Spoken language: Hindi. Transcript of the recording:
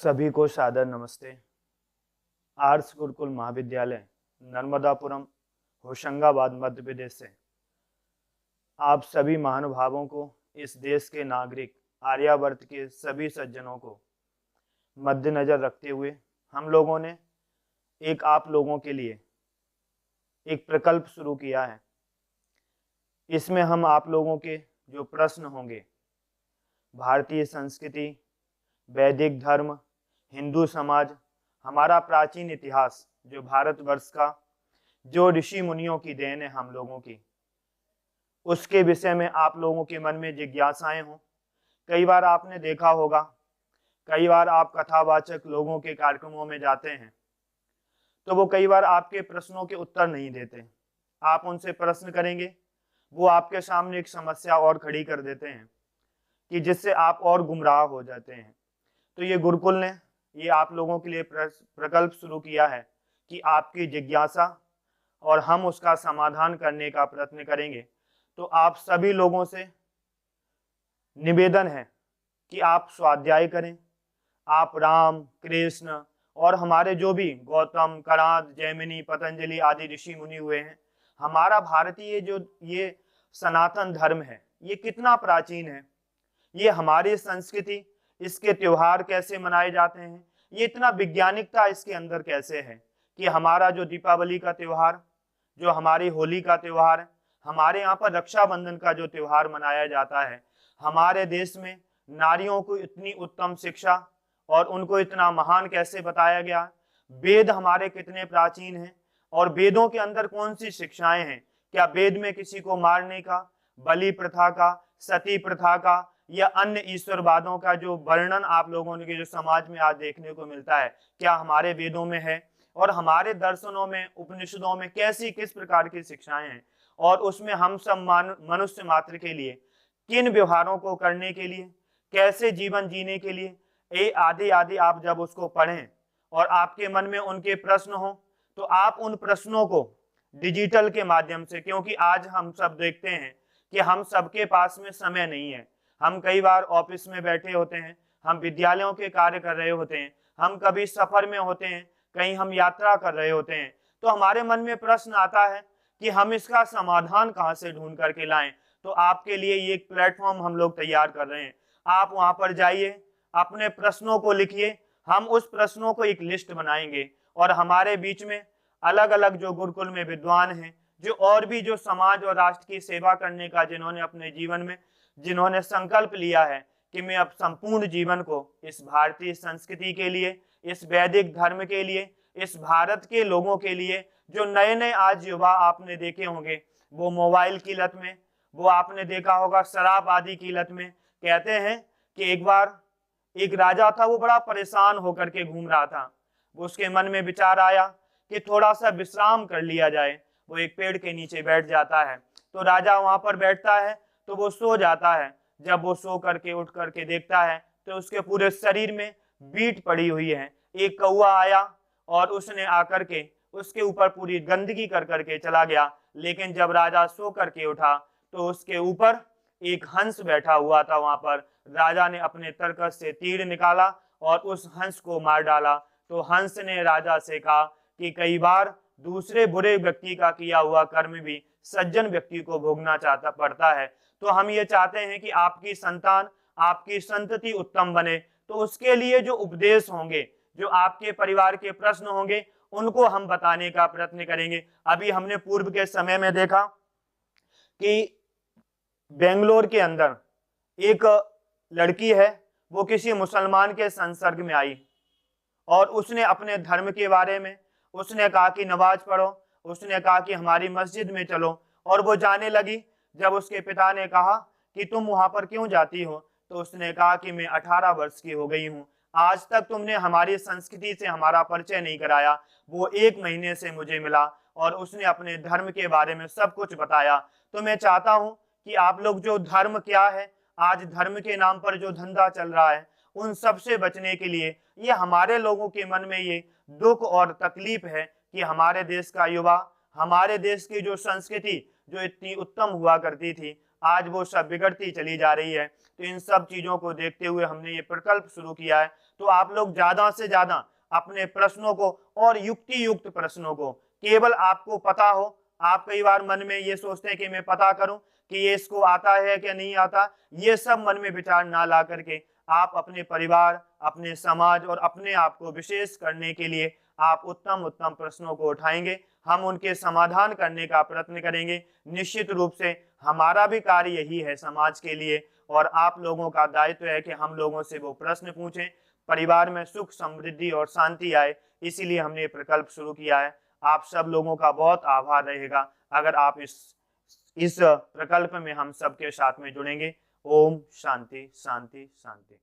सभी को सादर नमस्ते। आर्ट्स गुरुकुल महाविद्यालय नर्मदापुरम होशंगाबाद मध्य प्रदेश से आप सभी महानुभावों को, इस देश के नागरिक आर्यावर्त के सभी सज्जनों को मद्देनजर रखते हुए हम लोगों ने आप लोगों के लिए एक प्रकल्प शुरू किया है। इसमें हम आप लोगों के जो प्रश्न होंगे, भारतीय संस्कृति, वैदिक धर्म, हिंदू समाज, हमारा प्राचीन इतिहास, जो भारतवर्ष का जो ऋषि मुनियों की देन है हम लोगों की, उसके विषय में आप लोगों के मन में जिज्ञासाएं हों। कई बार आपने देखा होगा, कई बार आप कथावाचक लोगों के कार्यक्रमों में जाते हैं तो वो कई बार आपके प्रश्नों के उत्तर नहीं देते। आप उनसे प्रश्न करेंगे, वो आपके सामने एक समस्या और खड़ी कर देते हैं कि जिससे आप और गुमराह हो जाते हैं। तो ये गुरुकुल ने ये आप लोगों के लिए प्रकल्प शुरू किया है कि आपकी जिज्ञासा और हम उसका समाधान करने का प्रयत्न करेंगे। तो आप सभी लोगों से निवेदन है कि आप स्वाध्याय करें। आप राम, कृष्ण और हमारे जो भी गौतम, कराद, जैमिनी, पतंजलि आदि ऋषि मुनि हुए हैं, हमारा भारतीय जो ये सनातन धर्म है, ये कितना प्राचीन है, ये हमारी संस्कृति, इसके त्योहार कैसे मनाए जाते हैं, ये इतना वैज्ञानिकता इसके अंदर कैसे है कि हमारा जो दीपावली का त्योहार, जो हमारी होली का त्योहार, हमारे यहाँ पर रक्षाबंधन का जो त्योहार मनाया जाता है, हमारे देश में नारियों को इतनी उत्तम शिक्षा और उनको इतना महान कैसे बताया गया। वेद हमारे कितने प्राचीन हैं और वेदों के अंदर कौन सी शिक्षाएं हैं। क्या वेद में किसी को मारने का, बलि प्रथा का, सती प्रथा का या अन्य ईश्वरवादों का जो वर्णन आप लोगों के जो समाज में आज देखने को मिलता है, क्या हमारे वेदों में है? और हमारे दर्शनों में, उपनिषदों में कैसी किस प्रकार की शिक्षाएं हैं और उसमें हम सब मनुष्य मात्र के लिए किन व्यवहारों को करने के लिए, कैसे जीवन जीने के लिए, आदि आदि आप जब उसको पढ़ें और आपके मन में उनके प्रश्न हो तो आप उन प्रश्नों को डिजिटल के माध्यम से, क्योंकि आज हम सब देखते हैं कि हम सबके पास में समय नहीं है। हम कई बार ऑफिस में बैठे होते हैं, हम विद्यालयों के कार्य कर रहे होते हैं, हम कभी सफर में होते हैं, कहीं हम यात्रा कर रहे होते हैं, तो हमारे मन में प्रश्न आता है कि हम इसका समाधान कहाँ से ढूंढ करके लाएं। तो आपके लिए ये एक प्लेटफॉर्म हम लोग तैयार कर रहे हैं। आप वहां पर जाइए, अपने प्रश्नों को लिखिए, हम उस प्रश्नों को एक लिस्ट बनाएंगे और हमारे बीच में अलग अलग जो गुरुकुल में विद्वान हैं, जो और भी जो समाज और राष्ट्र की सेवा करने का जिन्होंने अपने जीवन में जिन्होंने संकल्प लिया है कि मैं अब संपूर्ण जीवन को इस भारतीय संस्कृति के लिए, इस वैदिक धर्म के लिए, इस भारत के लोगों के लिए, जो नए नए आज युवा आपने देखे होंगे वो मोबाइल की लत में, वो आपने देखा होगा शराब आदि की लत में। कहते हैं कि एक बार एक राजा था, वो बड़ा परेशान होकर के घूम रहा था। वो उसके मन में विचार आया कि थोड़ा सा विश्राम कर लिया जाए। वो एक पेड़ के नीचे बैठ जाता है। तो राजा वहां पर बैठता है तो वो सो जाता है। जब वो सो करके उठ करके देखता है तो उसके पूरे शरीर में बीट पड़ी हुई है। एक कौवा आया और उसने आकर के उसके ऊपर पूरी गंदगी कर करके चला गया। लेकिन जब राजा सो करके उठा तो उसके ऊपर एक हंस बैठा हुआ था। वहां पर राजा ने अपने तरकस से तीर निकाला और उस हंस को मार डाला। तो हंस ने राजा से कहा कि कई बार दूसरे बुरे व्यक्ति का किया हुआ कर्म भी सज्जन व्यक्ति को भोगना पड़ता है। तो हम ये चाहते हैं कि आपकी संतान, आपकी संतति उत्तम बने, तो उसके लिए जो उपदेश होंगे, जो आपके परिवार के प्रश्न होंगे, उनको हम बताने का प्रयत्न करेंगे। अभी हमने पूर्व के समय में देखा कि बेंगलोर के अंदर एक लड़की है, वो किसी मुसलमान के संसर्ग में आई और उसने अपने धर्म के बारे में उसने कहा कि नमाज पढ़ो, उसने कहा कि हमारी मस्जिद में चलो, और वो जाने लगी। जब उसके पिता ने कहा कि तुम वहां पर क्यों जाती हो, तो उसने कहा कि मैं 18 वर्ष की हो गई हूँ, आज तक तुमने हमारी संस्कृति से हमारा परिचय नहीं कराया। वो 1 महीने से मुझे मिला और उसने अपने धर्म के बारे में सब कुछ बताया। तो मैं चाहता हूँ कि आप लोग, जो धर्म क्या है, आज धर्म के नाम पर जो धंधा चल रहा है, उन सब से बचने के लिए, ये हमारे लोगों के मन में ये दुख और तकलीफ है कि हमारे देश का युवा, हमारे देश की जो संस्कृति जो इतनी उत्तम हुआ करती थी, आज वो सब बिगड़ती चली जा रही है। तो इन सब चीजों को देखते हुए हमने ये प्रकल्प शुरू किया है। तो आप लोग ज्यादा से ज्यादा अपने प्रश्नों को और युक्ति युक्त प्रश्नों को केवल आपको पता हो, आप कई बार मन में ये सोचते हैं कि मैं पता करूं कि ये इसको आता है कि नहीं आता, ये सब मन में विचार ना ला करके आप अपने परिवार, अपने समाज और अपने आप को विशेष करने के लिए आप उत्तम उत्तम प्रश्नों को उठाएंगे, हम उनके समाधान करने का प्रयत्न करेंगे। निश्चित रूप से हमारा भी कार्य यही है समाज के लिए, और आप लोगों का दायित्व है कि हम लोगों से वो प्रश्न पूछें, परिवार में सुख समृद्धि और शांति आए। इसीलिए हमने ये प्रकल्प शुरू किया है। आप सब लोगों का बहुत आभार रहेगा अगर आप इस प्रकल्प में हम सबके साथ में जुड़ेंगे। ओम शांति शांति शांति।